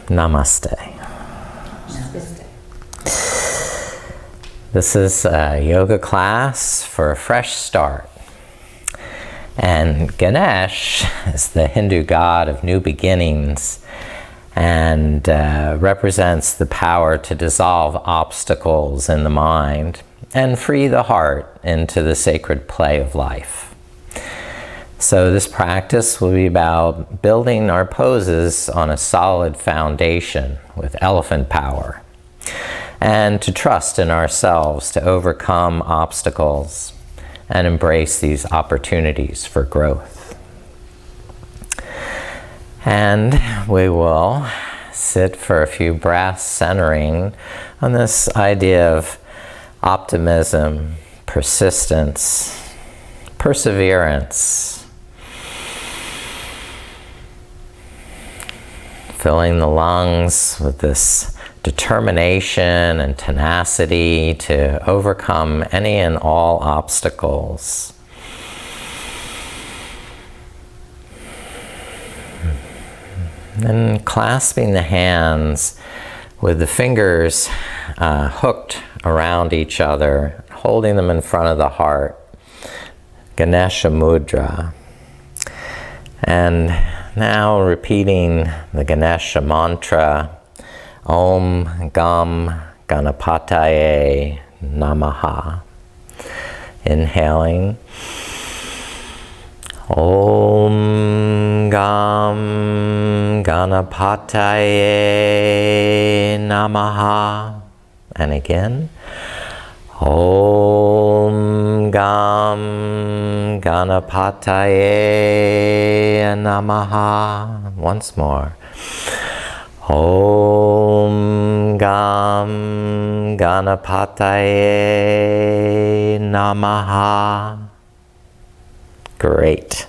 Namaste. This is a yoga class for a fresh start. And Ganesh is the Hindu god of new beginnings and represents the power to dissolve obstacles in the mind and free the heart into the sacred play of life. So this practice will be about building our poses on a solid foundation with elephant power, and to trust in ourselves to overcome obstacles and embrace these opportunities for growth. And we will sit for a few breaths centering on this idea of optimism, persistence, perseverance, filling the lungs with this determination and tenacity to overcome any and all obstacles. And clasping the hands with the fingers hooked around each other, holding them in front of the heart. Ganesha Mudra. And now repeating the Ganesha mantra, Om Gam Ganapataye Namaha. Inhaling. Om Gam Ganapataye Namaha. And again. Om Gam Ganapataye Namaha. Once more. Om Gam Ganapataye Namaha. Great.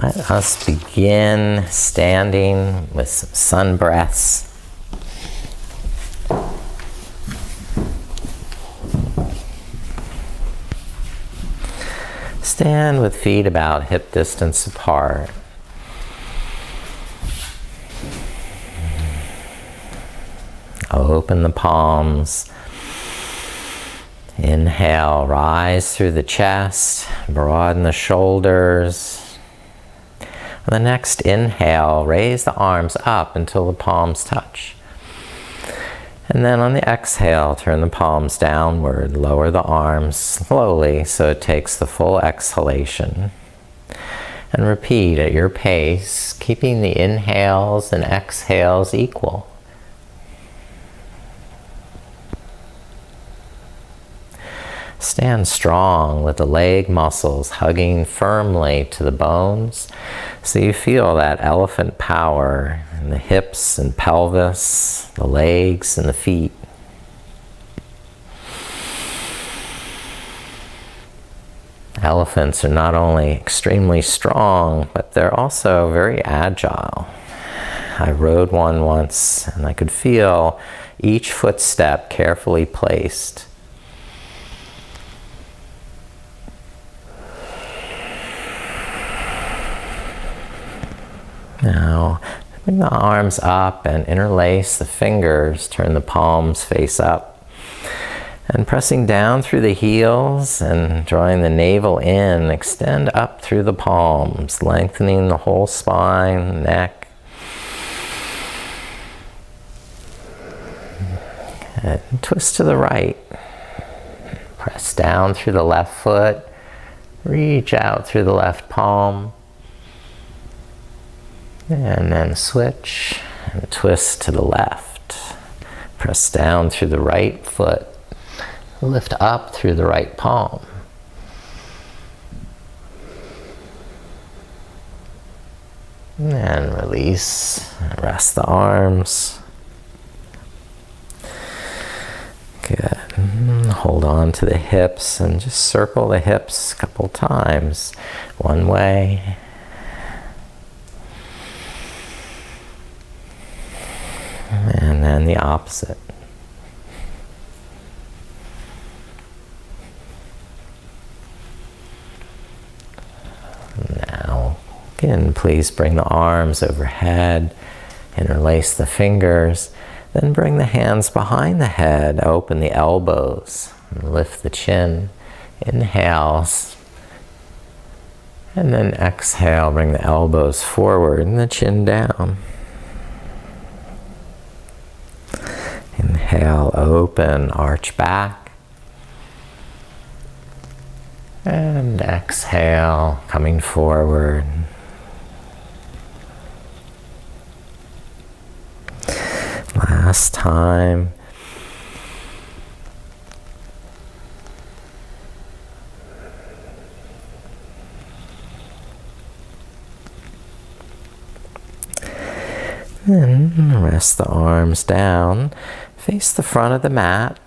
Let us begin standing with some sun breaths. Stand with feet about hip distance apart. Open the palms. Inhale, rise through the chest, broaden the shoulders. On the next inhale, raise the arms up until the palms touch. And then on the exhale, turn the palms downward, lower the arms slowly so it takes the full exhalation. And repeat at your pace, keeping the inhales and exhales equal. Stand strong with the leg muscles hugging firmly to the bones so you feel that elephant power in the hips and pelvis, the legs and the feet. Elephants are not only extremely strong, but they're also very agile. I rode one once and I could feel each footstep carefully placed. Now, bring the arms up and interlace the fingers, turn the palms face up. And pressing down through the heels and drawing the navel in, extend up through the palms, lengthening the whole spine, neck. And twist to the right. Press down through the left foot, reach out through the left palm. And then switch and twist to the left. Press down through the right foot. Lift up through the right palm. And release. Rest the arms. Good. Hold on to the hips and just circle the hips a couple times. One way. And then the opposite. Now, again, please bring the arms overhead Interlace the fingers. Then bring the hands behind the head. Open the elbows. And lift the chin. Inhale. And then exhale. Bring the elbows forward and the chin down. Inhale, open, arch back. And exhale, coming forward. Last time. Then rest the arms down. Face the front of the mat.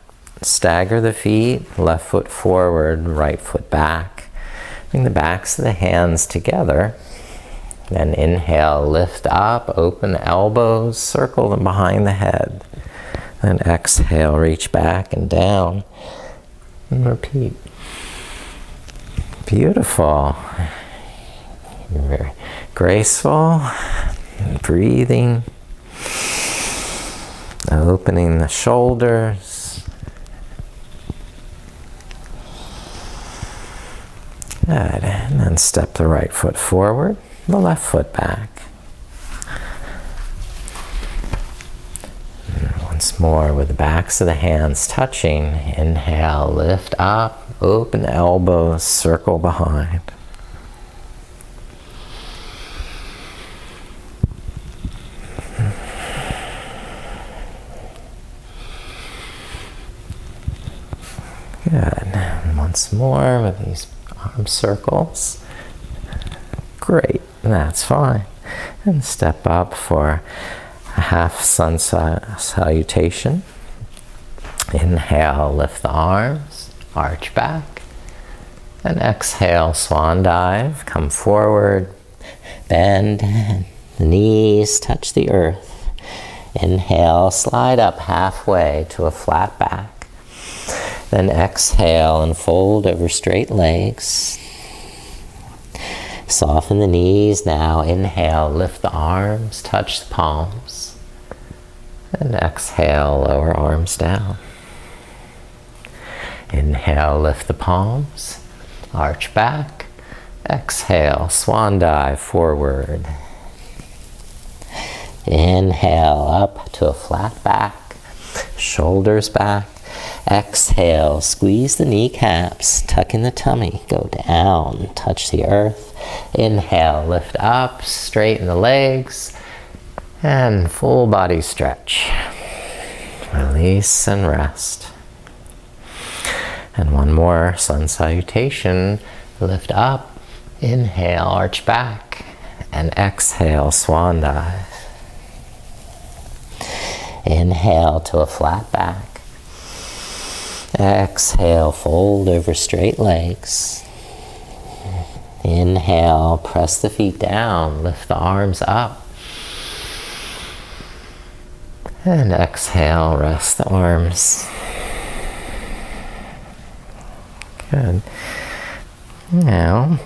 Stagger the feet. Left foot forward, right foot back. Bring the backs of the hands together. Then inhale, lift up, open the elbows, circle them behind the head. Then exhale, reach back and down. And repeat. Beautiful. You're very graceful. Breathing. Opening the shoulders. Good. And then step the right foot forward. The left foot back. And once more with the backs of the hands touching. Inhale, lift up, open the elbows, circle behind. Good. And once more with these arm circles. Great. That's fine. And step up for a half sun salutation. Inhale, lift the arms, arch back. And exhale, swan dive. Come forward, bend, the knees touch the earth. Inhale, slide up halfway to a flat back. Then exhale and fold over straight legs. Soften the knees now. Inhale, lift the arms, touch the palms. And exhale, lower arms down. Inhale, lift the palms, arch back. Exhale, swan dive forward. Inhale, up to a flat back, shoulders back. Exhale, squeeze the kneecaps, tuck in the tummy, go down, touch the earth. Inhale, lift up, straighten the legs, and full body stretch. Release and rest. And one more sun salutation. Lift up, inhale, arch back, and exhale, swan dive. Inhale to a flat back. Exhale, fold over straight legs. Inhale, press the feet down, lift the arms up. And exhale, rest the arms. Good. Now,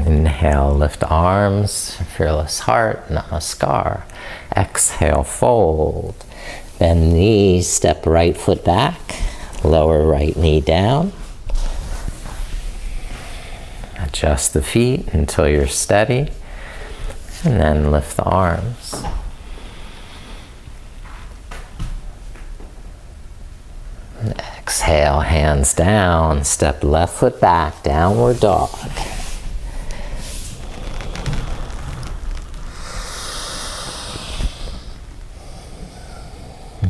inhale, lift arms, fearless heart, namaskar. Exhale, fold. Bend knees, step right foot back, lower right knee down. Adjust the feet until you're steady, and then lift the arms. And exhale, hands down, step left foot back, downward dog.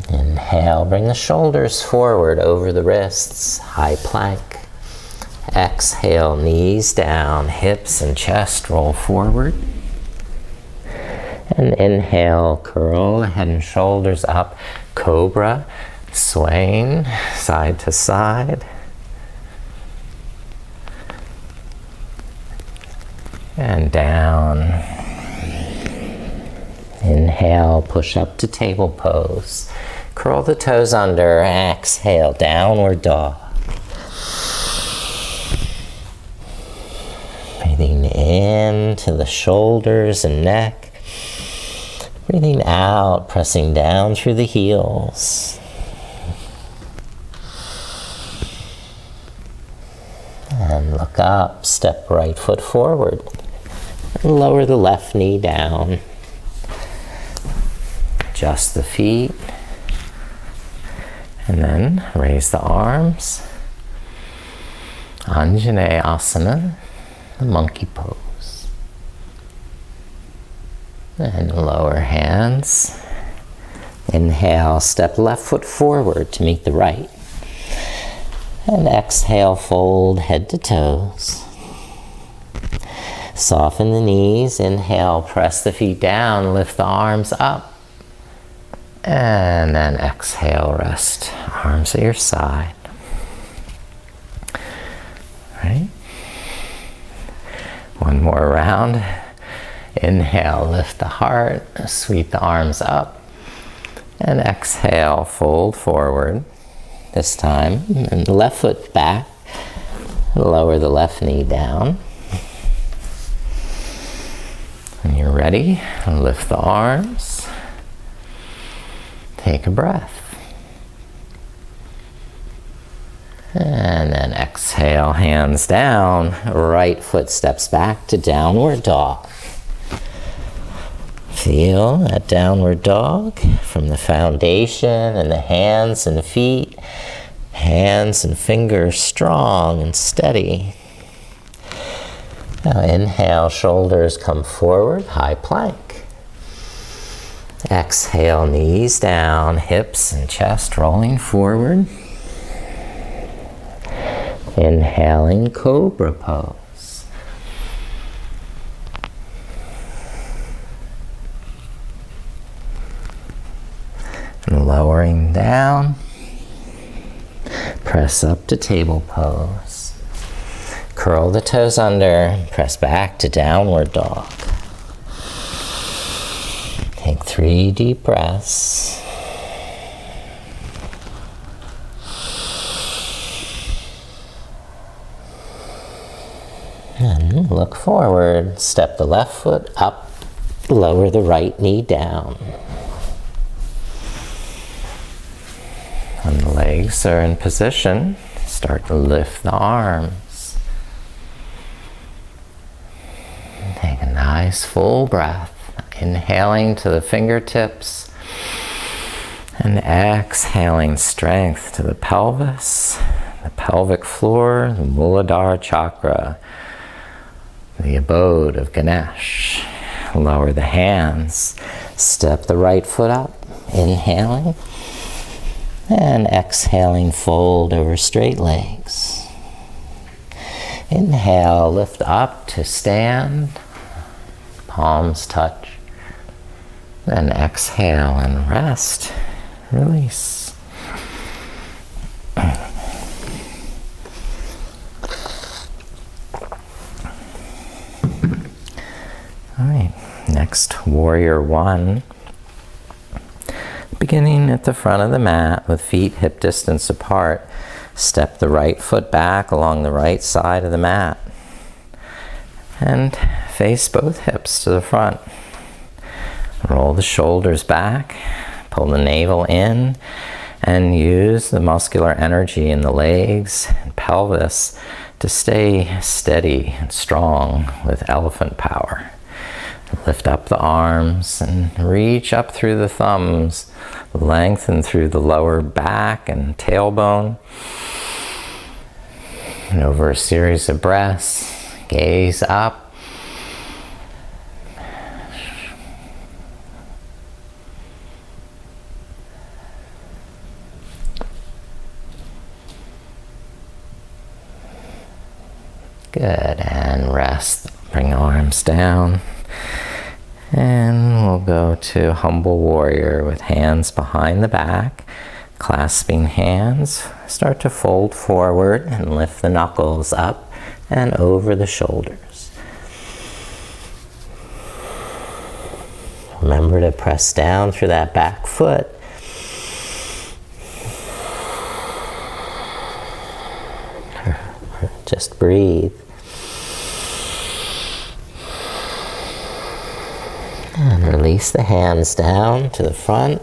Inhale, bring the shoulders forward over the wrists, high plank. Exhale, knees down, hips and chest roll forward. And inhale, curl the head and shoulders up, cobra, swaying side to side. And down. Inhale, push up to table pose. Curl the toes under, exhale, downward dog. Breathing into the shoulders and neck. Breathing out, pressing down through the heels. And look up, step right foot forward. And lower the left knee down. Adjust the feet. And then raise the arms. Anjaneyasana, the monkey pose. And lower hands. Inhale, step left foot forward to meet the right. And exhale, fold head to toes. Soften the knees. Inhale, press the feet down, lift the arms up. And then exhale, rest arms at your side. Right? One more round. Inhale, lift the heart, sweep the arms up. And exhale, fold forward. This time, and the left foot back. Lower the left knee down. When you're ready, lift the arms. Take a breath. And then exhale, hands down. Right foot steps back to downward dog. Feel that downward dog from the foundation and the hands and feet. Hands and fingers strong and steady. Now inhale, shoulders come forward, high plank. Exhale, knees down, hips and chest rolling forward. Inhaling, cobra pose. And lowering down. Press up to table pose. Curl the toes under, press back to downward dog. Take 3 deep breaths. And look forward, step the left foot up, lower the right knee down. When the legs are in position, start to lift the arms. Take a nice full breath, inhaling to the fingertips and exhaling strength to the pelvis, the pelvic floor, the Muladhara chakra, the abode of Ganesh. Lower the hands, step the right foot up, inhaling. And exhaling, fold over straight legs. Inhale, lift up to stand. Palms touch. Then exhale and rest. Release. All right, next, warrior one. Beginning at the front of the mat with feet hip distance apart, step the right foot back along the right side of the mat and face both hips to the front. Roll the shoulders back, pull the navel in, and use the muscular energy in the legs and pelvis to stay steady and strong with elephant power. Lift up the arms and reach up through the thumbs, lengthen through the lower back and tailbone. And over a series of breaths, gaze up. Good, and rest. Bring the arms down. And we'll go to humble warrior with hands behind the back, clasping hands. Start to fold forward and lift the knuckles up and over the shoulders. Remember to press down through that back foot. Just breathe. And And release the hands down to the front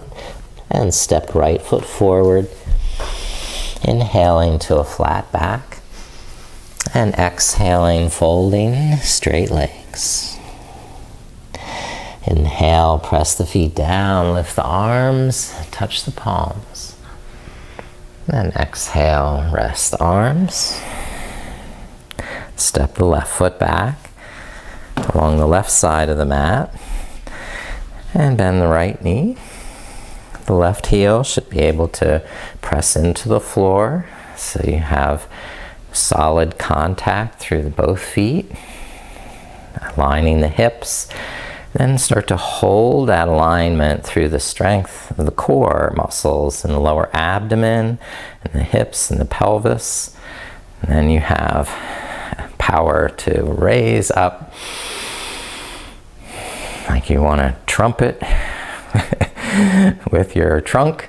and step right foot forward. Inhaling to a flat back and exhaling, folding straight legs. Inhale, press the feet down, lift the arms, touch the palms. Then exhale, rest the arms. Step the left foot back along the left side of the mat and bend the right knee. The left heel should be able to press into the floor so you have solid contact through both feet. Aligning the hips. Then start to hold that alignment through the strength of the core muscles in the lower abdomen and the hips and the pelvis. And then you have power to raise up like you want to trumpet with your trunk.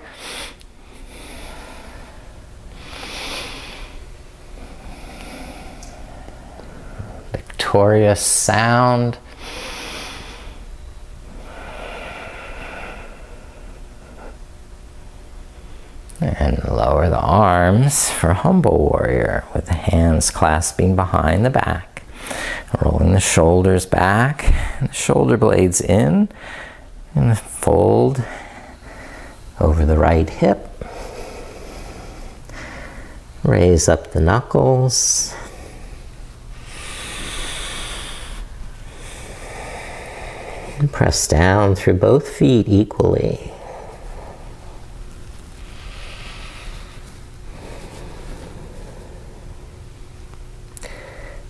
Victorious sound. And lower the arms for humble warrior with the hands clasping behind the back. Rolling the shoulders back and the shoulder blades in. And fold over the right hip. Raise up the knuckles. And press down through both feet equally.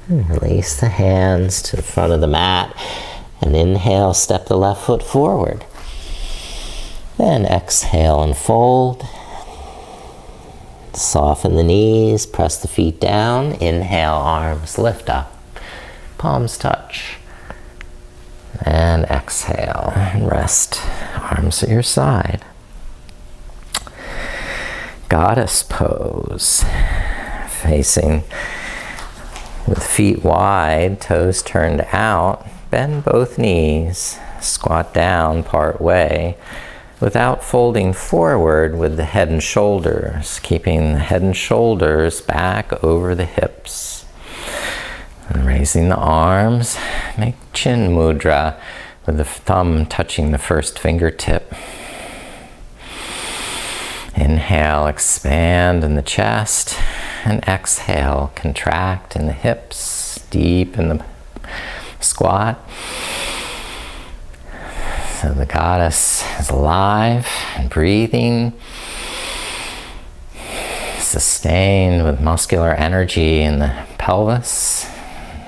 And release the hands to the front of the mat. And inhale, step the left foot forward. Then exhale and fold. Soften the knees, press the feet down. Inhale, arms lift up. Palms touch. And exhale, and rest. Arms at your side. Goddess pose. Facing with feet wide, toes turned out. Bend both knees. Squat down part way without folding forward with the head and shoulders. Keeping the head and shoulders back over the hips. And raising the arms, make chin mudra with the thumb touching the first fingertip. Inhale, expand in the chest, and exhale, contract in the hips, deep in the squat. So the goddess is alive and breathing, sustained with muscular energy in the pelvis,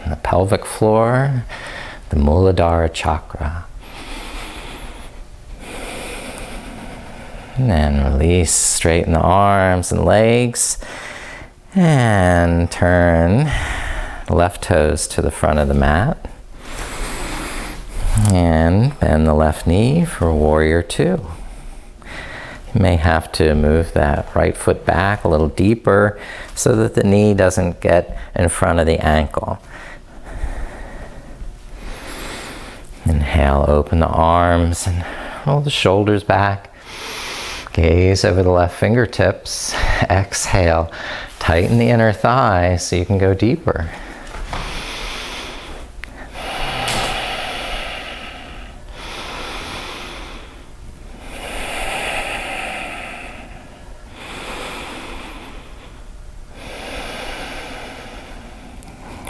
the pelvic floor, the Muladhara chakra. And then release, straighten the arms and legs, and turn the left toes to the front of the mat. And bend the left knee for warrior two. You may have to move that right foot back a little deeper so that the knee doesn't get in front of the ankle. Inhale, open the arms and roll the shoulders back. Gaze over the left fingertips. Exhale, tighten the inner thigh so you can go deeper.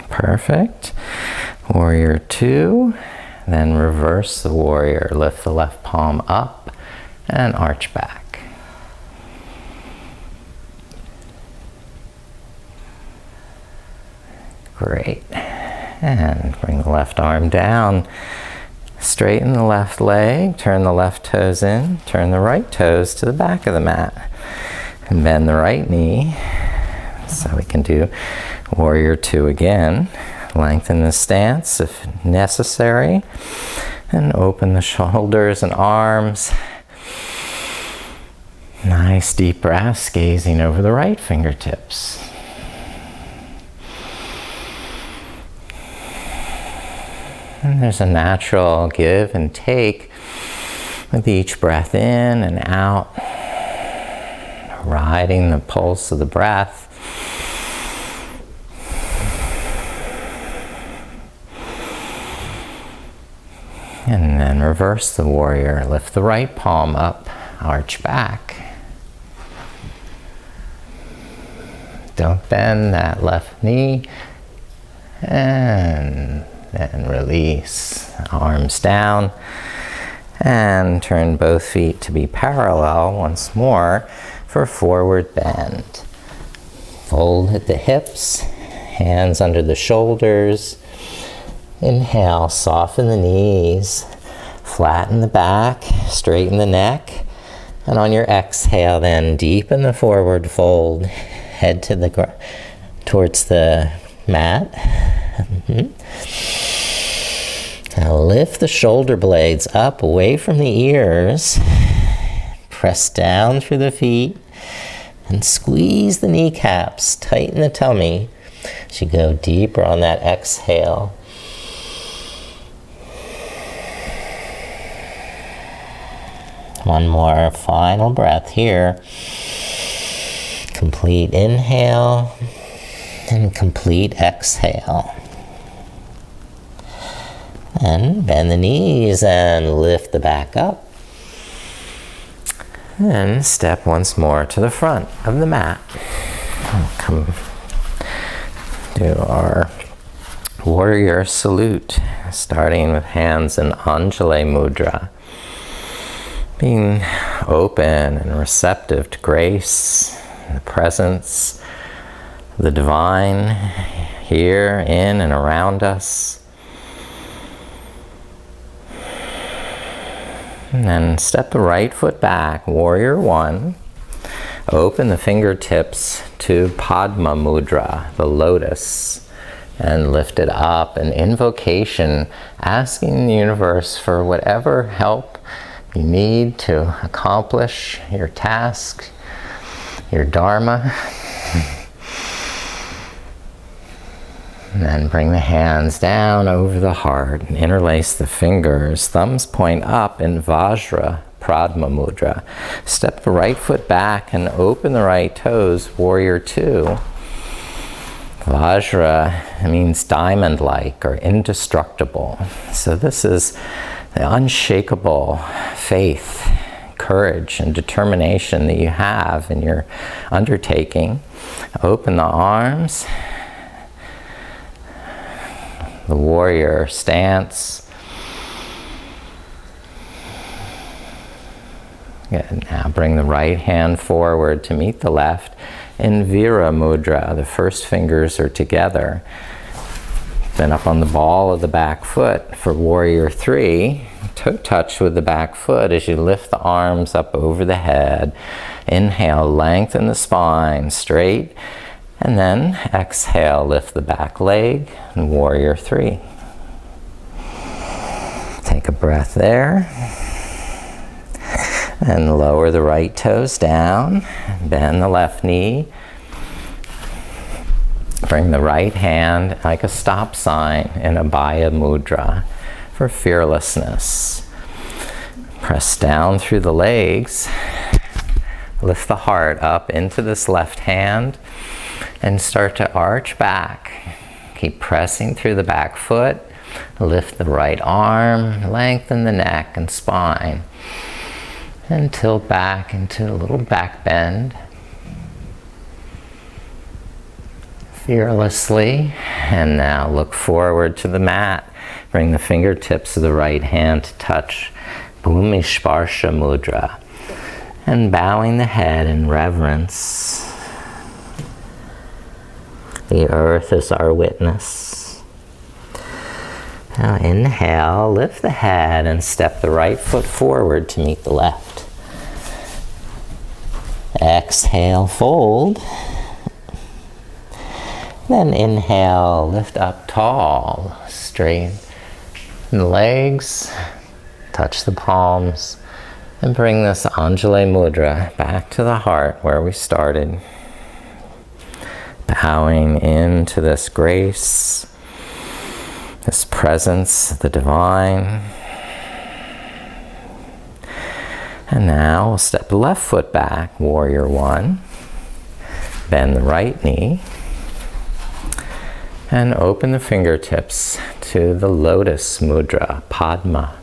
Perfect. Warrior two. Then reverse the warrior. Lift the left palm up and arch back. Great. And bring the left arm down. Straighten the left leg. Turn the left toes in. Turn the right toes to the back of the mat. And bend the right knee. So we can do warrior two again. Lengthen the stance if necessary. And open the shoulders and arms. Nice deep breaths, gazing over the right fingertips. And there's a natural give and take With each breath in and out, riding the pulse of the breath. And then reverse the warrior. Lift the right palm up, arch back. Don't bend that left knee. And then release. Arms down. And turn both feet to be parallel once more for forward bend. Fold at the hips, hands under the shoulders. Inhale, soften the knees, flatten the back, straighten the neck, and on your exhale then deepen the forward fold, head to towards the mat. Now lift the shoulder blades up away from the ears, press down through the feet, and squeeze the kneecaps, tighten the tummy as you go deeper on that exhale. One more final breath here. Complete inhale and complete exhale. And bend the knees and lift the back up. And step once more to the front of the mat. Come do our warrior salute, starting with hands in Anjali Mudra. Being open and receptive to grace, the presence, the divine here, in and around us. And then step the right foot back, warrior one. Open the fingertips to Padma Mudra, the lotus, and lift it up. An invocation, asking the universe for whatever help you need to accomplish your task, your dharma. And then bring the hands down over the heart and interlace the fingers. Thumbs point up in Vajra Pradma Mudra. Step the right foot back and open the right toes, warrior two. Vajra means diamond-like or indestructible. So this is the unshakable faith, courage, and determination that you have in your undertaking. Open the arms. The warrior stance. Good. Now bring the right hand forward to meet the left in Vira Mudra. The first fingers are together. Then up on the ball of the back foot for warrior three. Toe touch with the back foot as you lift the arms up over the head. Inhale, lengthen the spine straight. And then exhale, lift the back leg and warrior three. Take a breath there. And lower the right toes down. Bend the left knee. Bring the right hand like a stop sign in Abhaya Mudra for fearlessness. Press down through the legs. Lift the heart up into this left hand and start to arch back. Keep pressing through the back foot. Lift the right arm, lengthen the neck and spine. And tilt back into a little back bend. Fearlessly. And now look forward to the mat. Bring the fingertips of the right hand to touch Bhumi Sparsha Mudra. And bowing the head in reverence. The earth is our witness. Now inhale, lift the head and step the right foot forward to meet the left. Exhale, fold. Then inhale, lift up tall, straighten the legs, touch the palms, and bring this Anjali Mudra back to the heart where we started. Bowing into this grace, this presence, the divine. And now we'll step the left foot back, warrior one. Bend the right knee. And open the fingertips to the lotus mudra, Padma.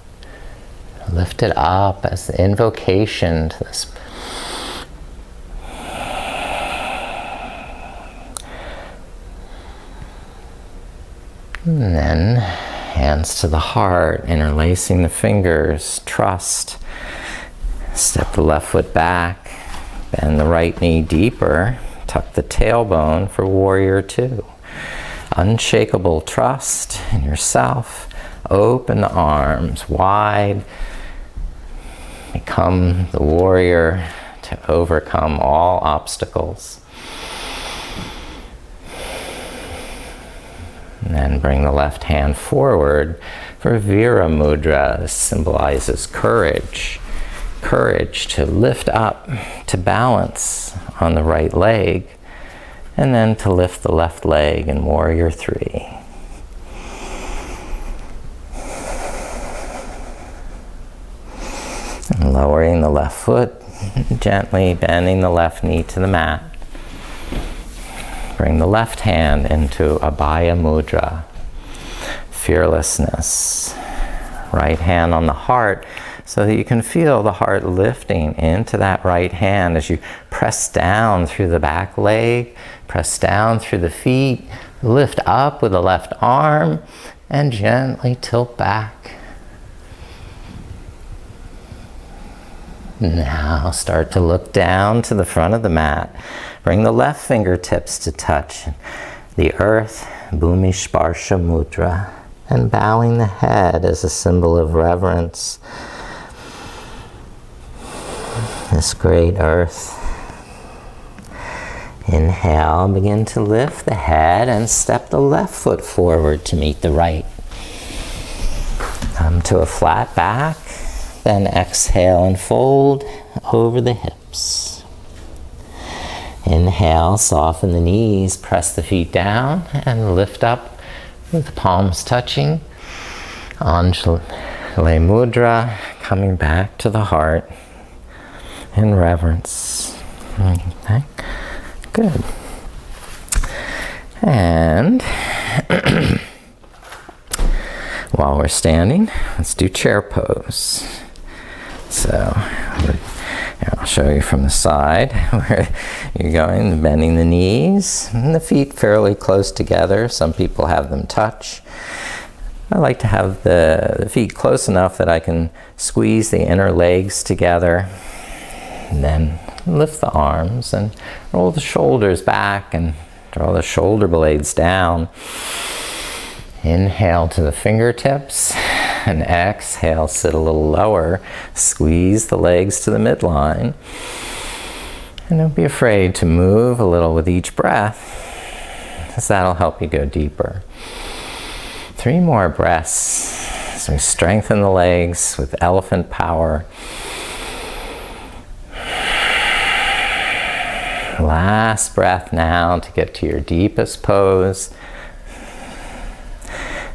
Lift it up as the invocation to this. And then hands to the heart, interlacing the fingers, trust. Step the left foot back, bend the right knee deeper, tuck the tailbone for warrior two. Unshakable trust in yourself. Open the arms wide. Become the warrior to overcome all obstacles. And then bring the left hand forward for Vira Mudra. This symbolizes courage. Courage to lift up, to balance on the right leg, and then to lift the left leg in warrior three. And lowering the left foot, gently bending the left knee to the mat. Bring the left hand into Abhaya Mudra, fearlessness. Right hand on the heart so that you can feel the heart lifting into that right hand as you press down through the back leg, press down through the feet, lift up with the left arm, and gently tilt back. Now start to look down to the front of the mat. Bring the left fingertips to touch the earth, Bhumi Sparsha Mudra, and bowing the head as a symbol of reverence. This great earth. Inhale, begin to lift the head and step the left foot forward to meet the right. Come to a flat back. Then exhale and fold over the hips. Inhale, soften the knees, press the feet down and lift up with the palms touching. Anjali Mudra, coming back to the heart in reverence. Okay, good. And while we're standing, let's do chair pose. So I'll show you from the side where you're going, bending the knees and the feet fairly close together. Some people have them touch. I like to have the feet close enough that I can squeeze the inner legs together. And then lift the arms and roll the shoulders back and draw the shoulder blades down. Inhale to the fingertips and exhale, sit a little lower. Squeeze the legs to the midline. And don't be afraid to move a little with each breath, because that'll help you go deeper. 3 more breaths. So we strengthen the legs with elephant power. Last breath now to get to your deepest pose.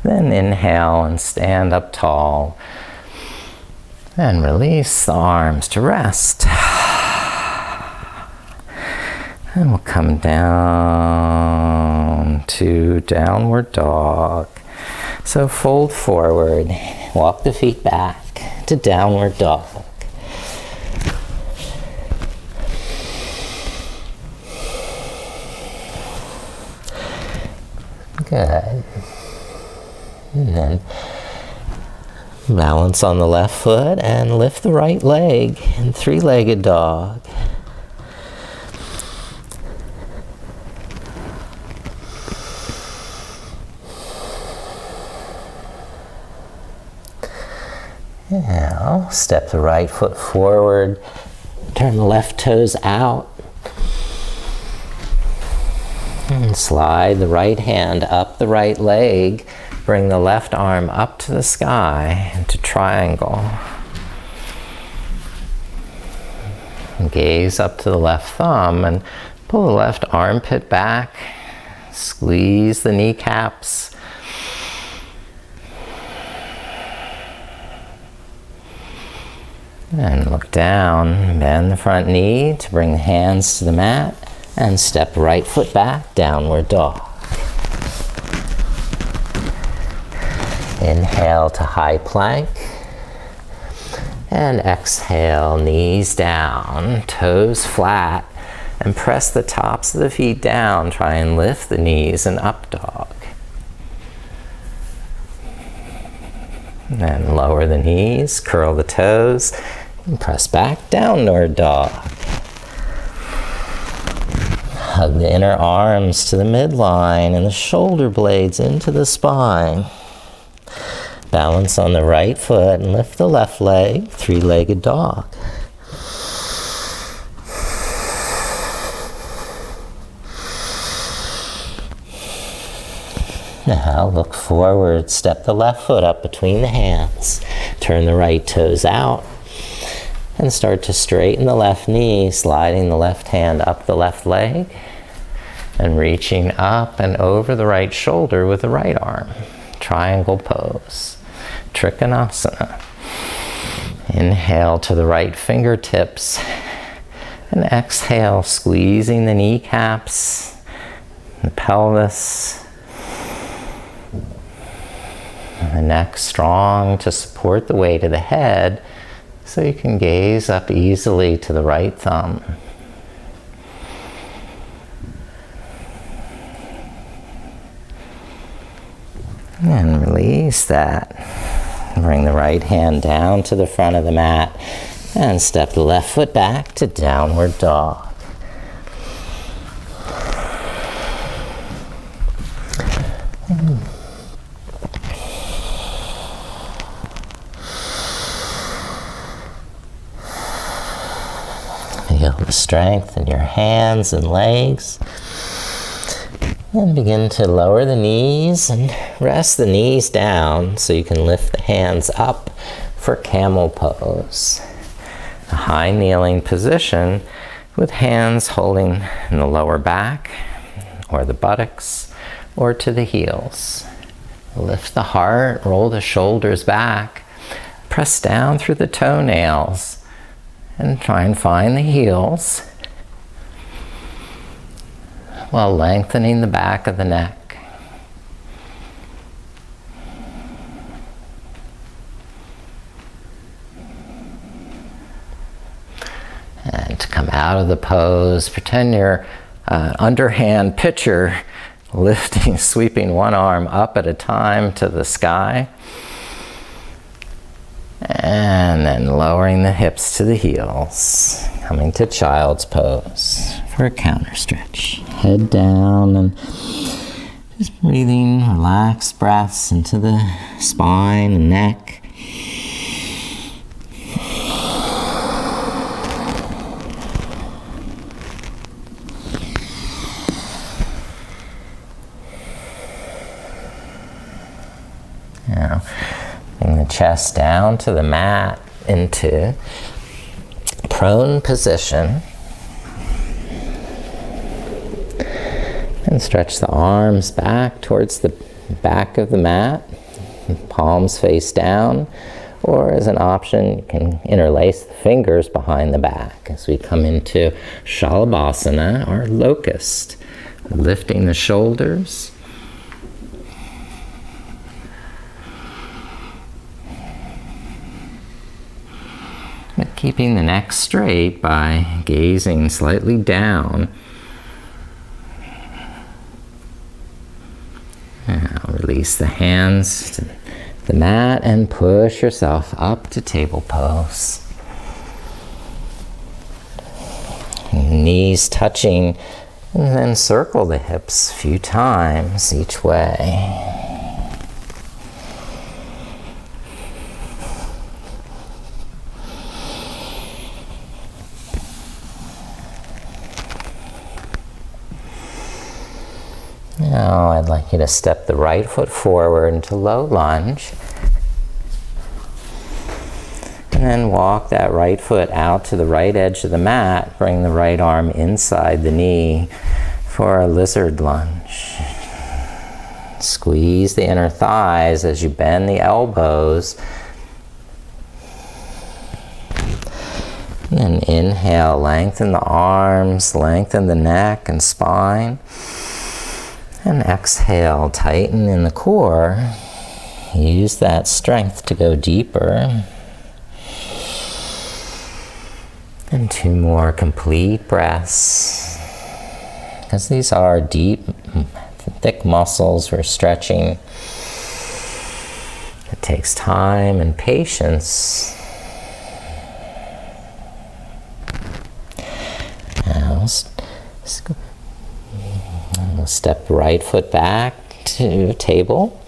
Then inhale and stand up tall. And release the arms to rest. And we'll come down to downward dog. So fold forward, walk the feet back to downward dog. Good. And then balance on the left foot and lift the right leg in 3-legged dog. Now, step the right foot forward, turn the left toes out, and slide the right hand up the right leg. Bring the left arm up to the sky into triangle. And gaze up to the left thumb and pull the left armpit back. Squeeze the kneecaps. And look down, bend the front knee to bring the hands to the mat, and step right foot back, downward dog. Inhale to high plank. And exhale, knees down, toes flat, and press the tops of the feet down. Try and lift the knees and up dog. And then lower the knees, curl the toes, and press back, downward dog. Hug the inner arms to the midline and the shoulder blades into the spine. Balance on the right foot and lift the left leg, three-legged dog. Now look forward, step the left foot up between the hands, turn the right toes out, and start to straighten the left knee, sliding the left hand up the left leg, and reaching up and over the right shoulder with the right arm. Triangle pose, Trikonasana. Inhale to the right fingertips, and exhale, squeezing the kneecaps, the pelvis, the neck strong to support the weight of the head, so you can gaze up easily to the right thumb. And release that. Bring the right hand down to the front of the mat and step the left foot back to downward dog. Feel the strength in your hands and legs. And begin to lower the knees and rest the knees down so you can lift the hands up for Camel Pose. A high kneeling position with hands holding in the lower back or the buttocks or to the heels. Lift the heart, roll the shoulders back, press down through the toenails, and try and find the heels while lengthening the back of the neck. And to come out of the pose, pretend you're underhand pitcher, lifting, sweeping one arm up at a time to the sky. And then lowering the hips to the heels, coming to child's pose for a counter stretch. Head down and just breathing relaxed breaths into the spine and neck. Now, bring the chest down to the mat into prone position. And stretch the arms back towards the back of the mat, palms face down, or as an option, you can interlace the fingers behind the back as we come into Shalabhasana, or locust, lifting the shoulders. But keeping the neck straight by gazing slightly down. Now release the hands to the mat and push yourself up to table pose. Knees touching, and then circle the hips a few times each way. Now I'd like you to step the right foot forward into low lunge. And then walk that right foot out to the right edge of the mat. Bring the right arm inside the knee for a lizard lunge. Squeeze the inner thighs as you bend the elbows. And inhale, lengthen the arms, lengthen the neck and spine. And exhale, tighten in the core. Use that strength to go deeper. And 2 more complete breaths. Because these are deep, thick muscles we're stretching. It takes time and patience. Now, we'll step the right foot back to the table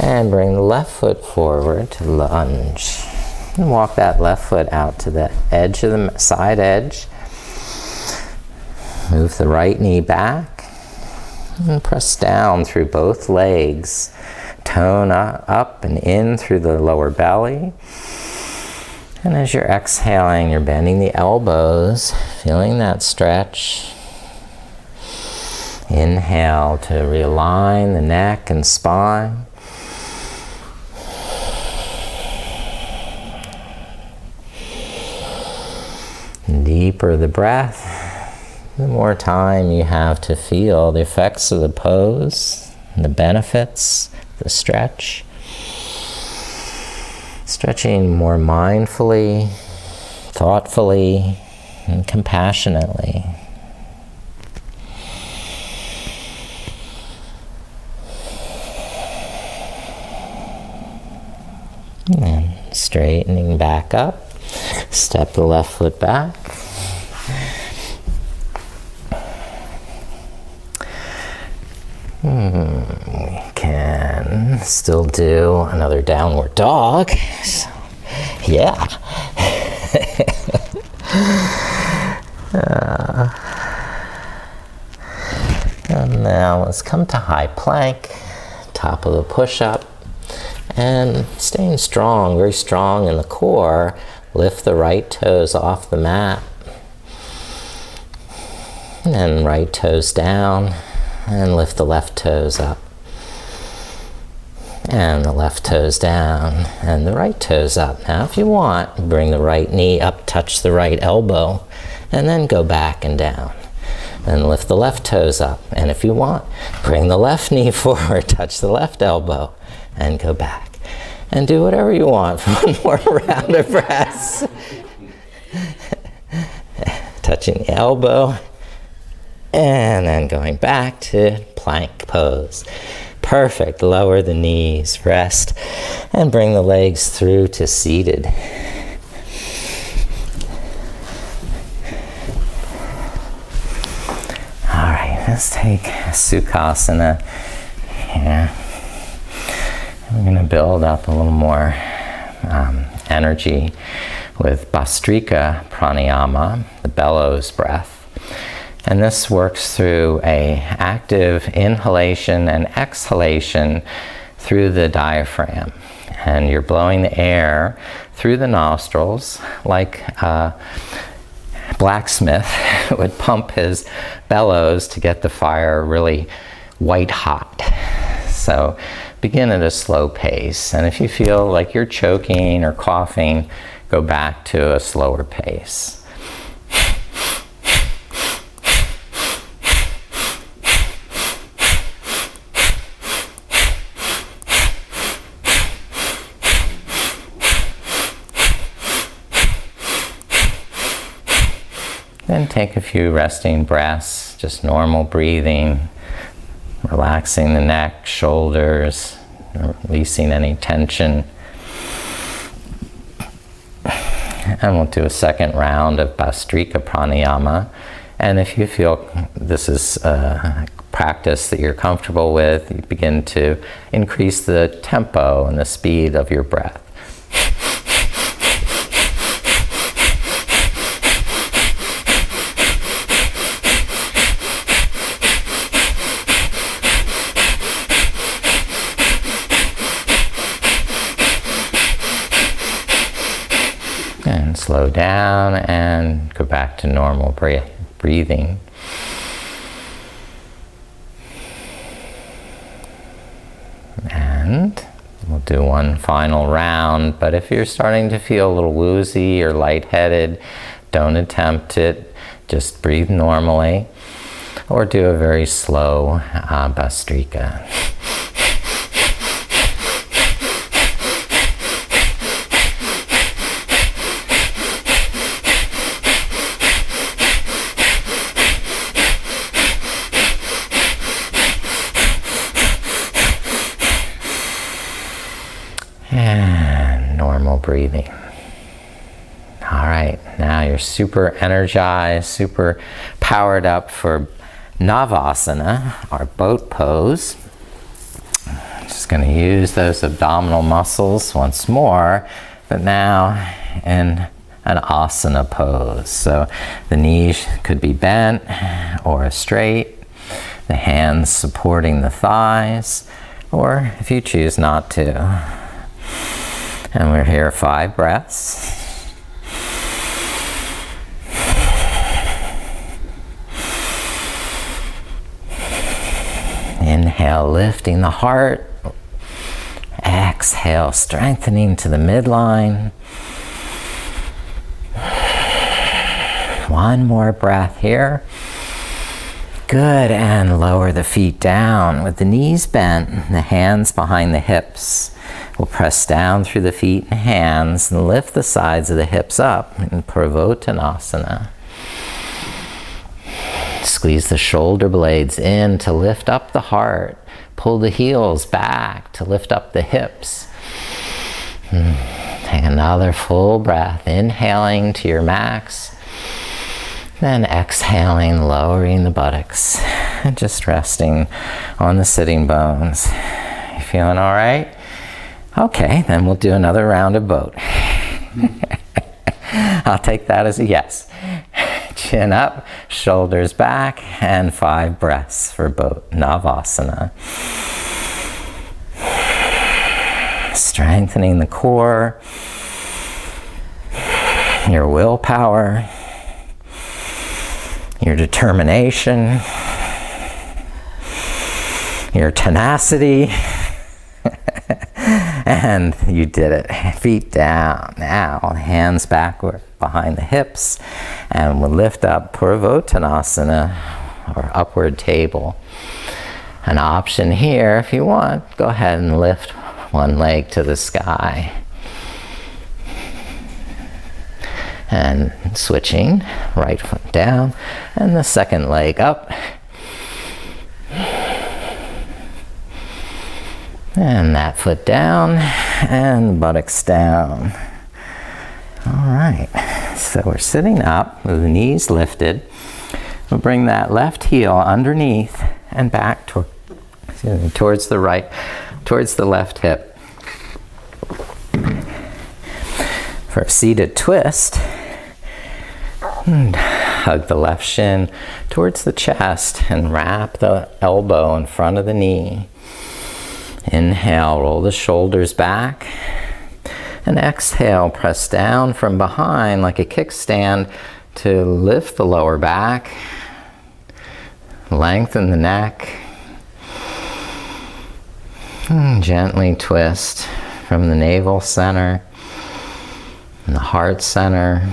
and bring the left foot forward to lunge. And walk that left foot out to the edge of the side edge. Move the right knee back and press down through both legs. Tone up and in through the lower belly. And as you're exhaling, you're bending the elbows, feeling that stretch. Inhale to realign the neck and spine. Deeper the breath, the more time you have to feel the effects of the pose, the benefits, the stretch. Stretching more mindfully, thoughtfully, and compassionately. And then straightening back up. Step the left foot back. We can still do another downward dog. So, yeah. And now let's come to high plank, top of the push-up, and staying strong, very strong in the core. Lift the right toes off the mat. And then right toes down. And lift the left toes up. And the left toes down. And the right toes up. Now if you want, bring the right knee up, touch the right elbow. And then go back and down. Then lift the left toes up. And if you want, bring the left knee forward, touch the left elbow. And go back. And do whatever you want for one more round of breaths. Touching the elbow. And then going back to plank pose. Perfect. Lower the knees, rest, and bring the legs through to seated. All right, let's take Sukasana here. We're going to build up a little more energy with Bhastrika pranayama, the bellows breath. And this works through an active inhalation and exhalation through the diaphragm. And you're blowing the air through the nostrils like a blacksmith would pump his bellows to get the fire really white hot. So begin at a slow pace. And if you feel like you're choking or coughing, go back to a slower pace. Then take a few resting breaths, just normal breathing, relaxing the neck, shoulders, releasing any tension. And we'll do a second round of Bhastrika pranayama. And if you feel this is a practice that you're comfortable with, you begin to increase the tempo and the speed of your breath. And slow down and go back to normal breathing. And we'll do one final round, but if you're starting to feel a little woozy or lightheaded, Don't attempt it. Just breathe normally. Or do a very slow Bhastrika. And normal breathing. All right, now you're super energized, super powered up for Navasana, our boat pose. Just going to use those abdominal muscles once more, but now in an asana pose. So the knees could be bent or straight, the hands supporting the thighs, or if you choose not to. And we're here 5 breaths. Inhale, lifting the heart. Exhale, strengthening to the midline. One more breath here. Good, and lower the feet down with the knees bent, the hands behind the hips. We'll press down through the feet and hands and lift the sides of the hips up in Purvottanasana. Squeeze the shoulder blades in to lift up the heart. Pull the heels back to lift up the hips. Take another full breath, inhaling to your max. Then exhaling, lowering the buttocks. And just resting on the sitting bones. You feeling all right? Okay, then we'll do another round of boat. I'll take that as a yes. Chin up, shoulders back, and 5 breaths for boat Navasana. Strengthening the core, your willpower, your determination, your tenacity. And you did it. Feet down. Now, hands backward behind the hips. And we'll lift up Purvottanasana, or upward table. An option here, if you want, go ahead and lift one leg to the sky. And switching, right foot down, and the second leg up. And that foot down, and buttocks down. All right, so we're sitting up with the knees lifted. We'll bring that left heel underneath and back towards the right, towards the left hip. For a seated twist, hug the left shin towards the chest and wrap the elbow in front of the knee. Inhale, roll the shoulders back. And exhale, press down from behind like a kickstand to lift the lower back. Lengthen the neck. And gently twist from the navel center and the heart center,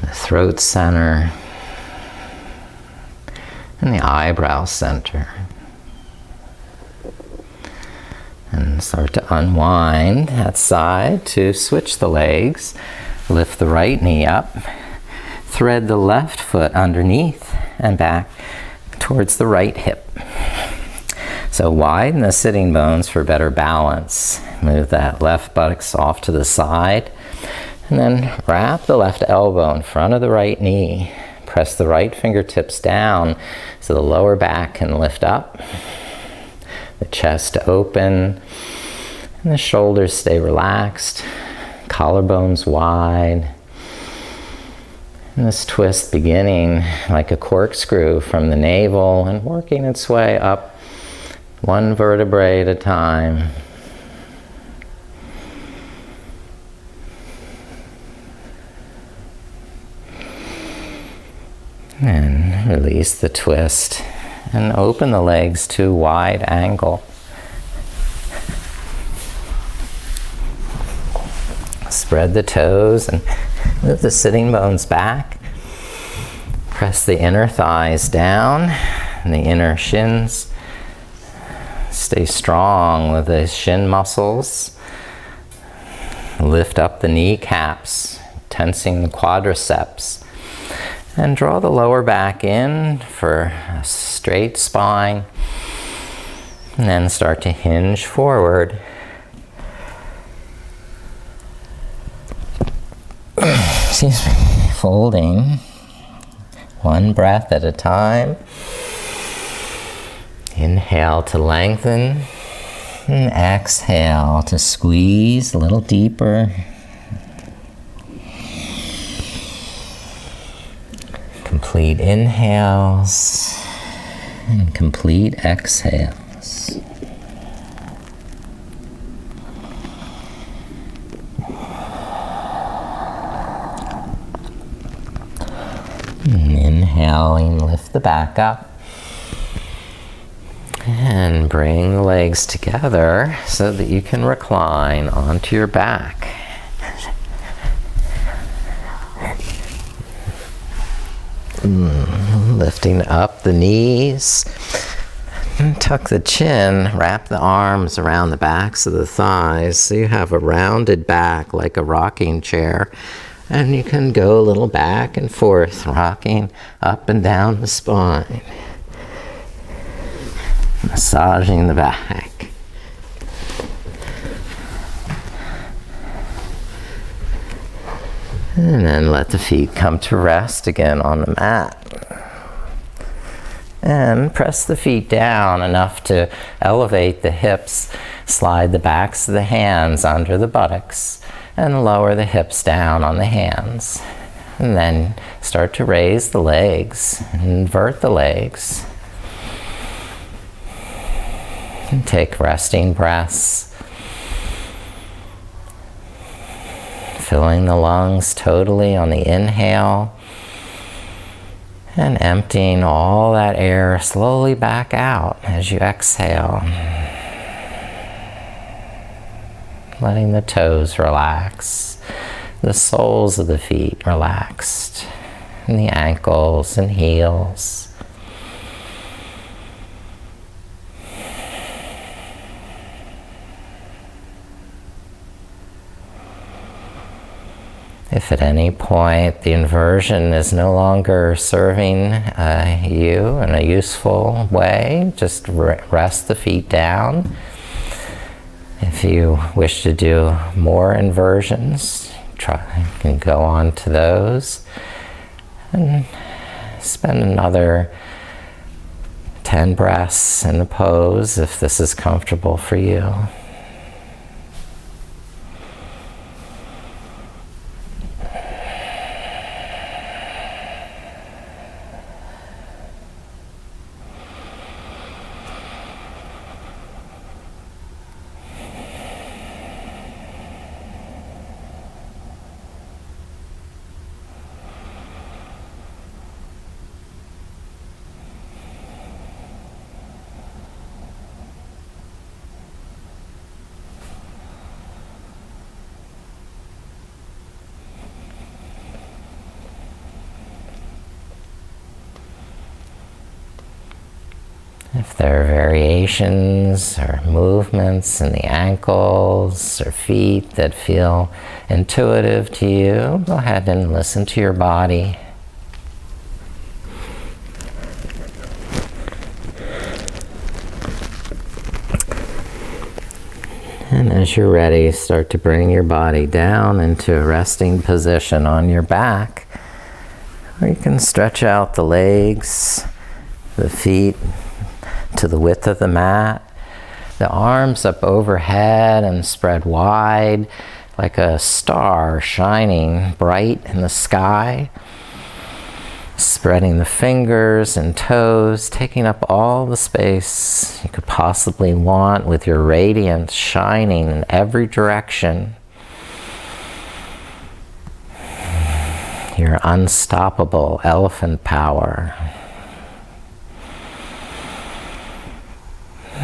the throat center, and the eyebrow center. And start to unwind that side to switch the legs. Lift the right knee up. Thread the left foot underneath and back towards the right hip. So widen the sitting bones for better balance. Move that left buttocks off to the side. And then wrap the left elbow in front of the right knee. Press the right fingertips down so the lower back can lift up. The chest open, and the shoulders stay relaxed, collarbones wide. And this twist beginning like a corkscrew from the navel and working its way up one vertebrae at a time. And release the twist. And open the legs to wide angle. Spread the toes and move the sitting bones back. Press the inner thighs down and the inner shins. Stay strong with the shin muscles. Lift up the kneecaps, tensing the quadriceps. And draw the lower back in for a straight spine. And then start to hinge forward. Excuse me. Folding. One breath at a time. Inhale to lengthen. And exhale to squeeze a little deeper. Complete inhales and complete exhales. And inhaling, lift the back up. And bring the legs together so that you can recline onto your back. Lifting up the knees. Tuck the chin, wrap the arms around the backs of the thighs so you have a rounded back like a rocking chair. And you can go a little back and forth, rocking up and down the spine. Massaging the back. And then let the feet come to rest again on the mat. And press the feet down enough to elevate the hips. Slide the backs of the hands under the buttocks and lower the hips down on the hands. And then start to raise the legs, invert the legs. And take resting breaths. Filling the lungs totally on the inhale. And emptying all that air slowly back out as you exhale. Letting the toes relax. The soles of the feet relaxed. And the ankles and heels. If at any point the inversion is no longer serving you in a useful way, just rest the feet down. If you wish to do more inversions, you can go on to those. And spend another 10 breaths in the pose if this is comfortable for you. If there are variations or movements in the ankles or feet that feel intuitive to you, go ahead and listen to your body. And as you're ready, start to bring your body down into a resting position on your back. Or you can stretch out the legs, the feet, to the width of the mat, the arms up overhead and spread wide like a star shining bright in the sky, spreading the fingers and toes, taking up all the space you could possibly want with your radiance shining in every direction. Your unstoppable elephant power.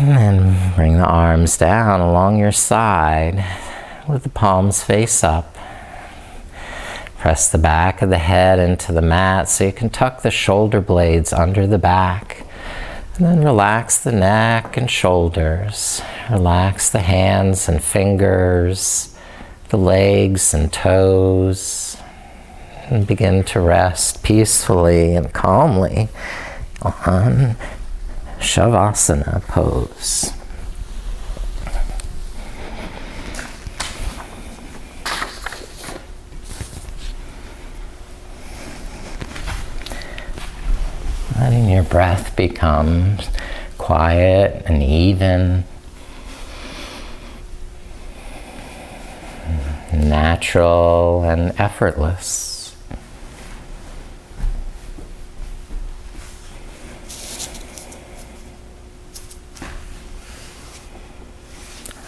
And bring the arms down along your side with the palms face up. Press the back of the head into the mat so you can tuck the shoulder blades under the back. And then relax the neck and shoulders. Relax the hands and fingers, the legs and toes. And begin to rest peacefully and calmly on Shavasana pose. Letting your breath become quiet and even, natural and effortless.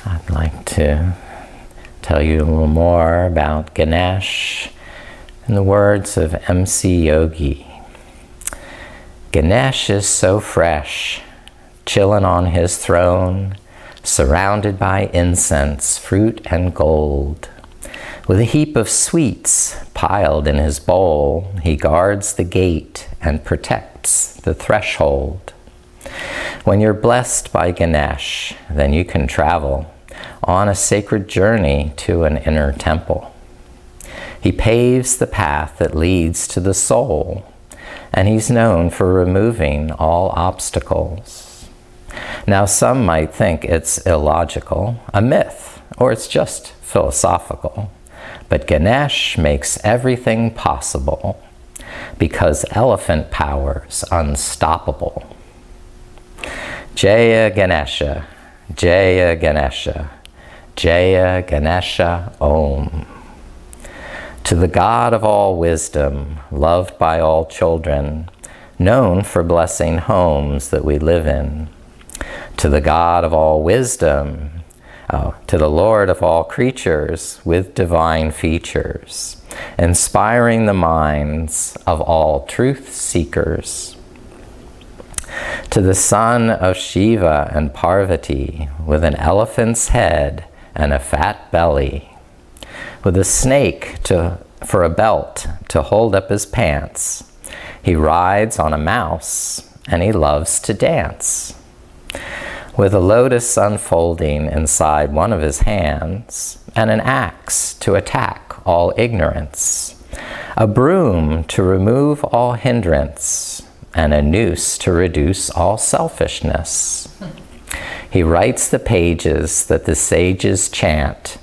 I'd like to tell you a little more about Ganesh in the words of MC Yogi. Ganesh is so fresh, chillin' on his throne, surrounded by incense, fruit, and gold. With a heap of sweets piled in his bowl, he guards the gate and protects the threshold. When you're blessed by Ganesh, then you can travel on a sacred journey to an inner temple. He paves the path that leads to the soul, and he's known for removing all obstacles. Now, some might think it's illogical, a myth, or it's just philosophical. But Ganesh makes everything possible because elephant power's unstoppable. Jaya Ganesha, Jaya Ganesha, Jaya Ganesha Om. To the God of all wisdom, loved by all children, known for blessing homes that we live in. To the God of all wisdom, to the Lord of all creatures with divine features, inspiring the minds of all truth seekers. To the son of Shiva and Parvati, with an elephant's head and a fat belly, with a snake for a belt to hold up his pants. He rides on a mouse and he loves to dance. With a lotus unfolding inside one of his hands and an axe to attack all ignorance, a broom to remove all hindrance, and a noose to reduce all selfishness. He writes the pages that the sages chant,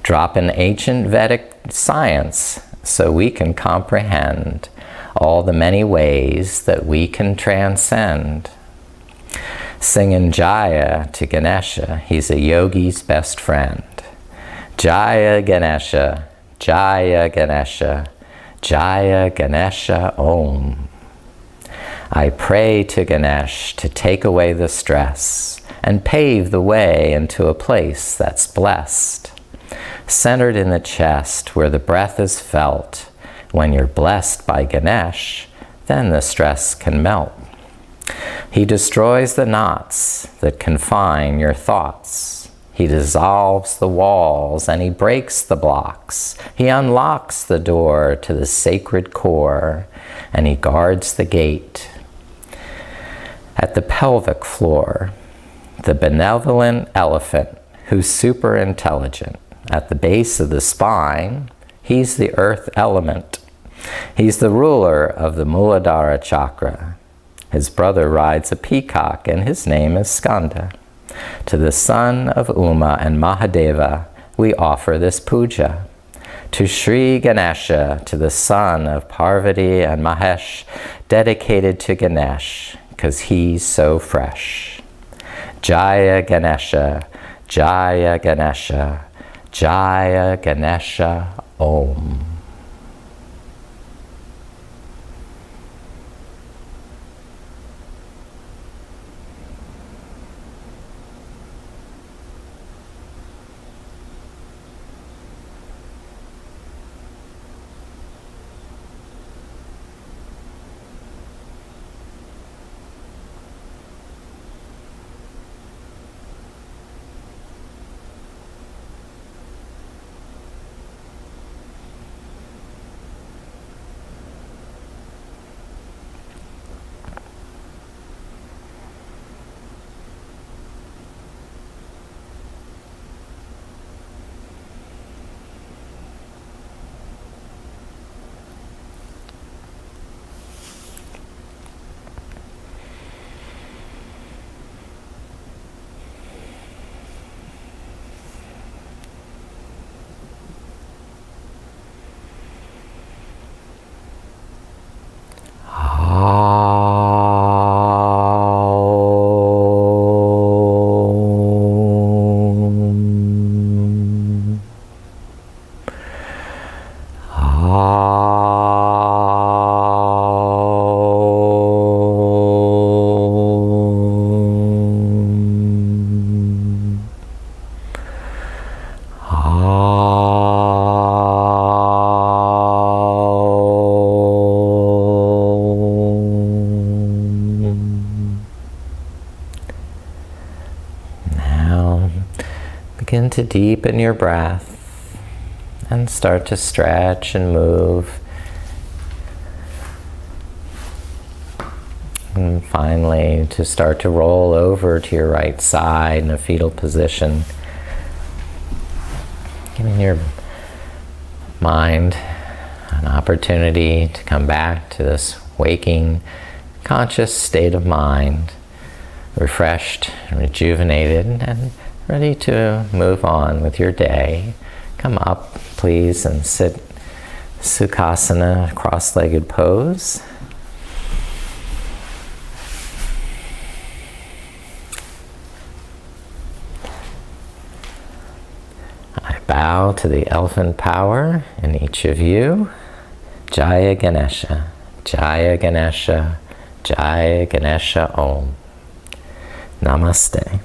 drop in ancient Vedic science so we can comprehend all the many ways that we can transcend. Singing Jaya to Ganesha, he's a yogi's best friend. Jaya Ganesha, Jaya Ganesha, Jaya Ganesha Om. I pray to Ganesh to take away the stress and pave the way into a place that's blessed. Centered in the chest where the breath is felt. When you're blessed by Ganesh, then the stress can melt. He destroys the knots that confine your thoughts. He dissolves the walls and he breaks the blocks. He unlocks the door to the sacred core and he guards the gate. At the pelvic floor, the benevolent elephant who's super intelligent. At the base of the spine, he's the earth element. He's the ruler of the Muladhara chakra. His brother rides a peacock and his name is Skanda. To the son of Uma and Mahadeva, we offer this puja. To Sri Ganesha, to the son of Parvati and Mahesh, dedicated to Ganesh, because he's so fresh. Jaya Ganesha, Jaya Ganesha, Jaya Ganesha Om. Now begin to deepen your breath and start to stretch and move. And finally, to start to roll over to your right side in a fetal position. Giving your mind an opportunity to come back to this waking, conscious state of mind, refreshed, rejuvenated, and ready to move on with your day. Come up, please, and sit Sukasana, cross-legged pose. I bow to the elephant power in each of you. Jaya Ganesha, Jaya Ganesha, Jaya Ganesha Om. Namaste.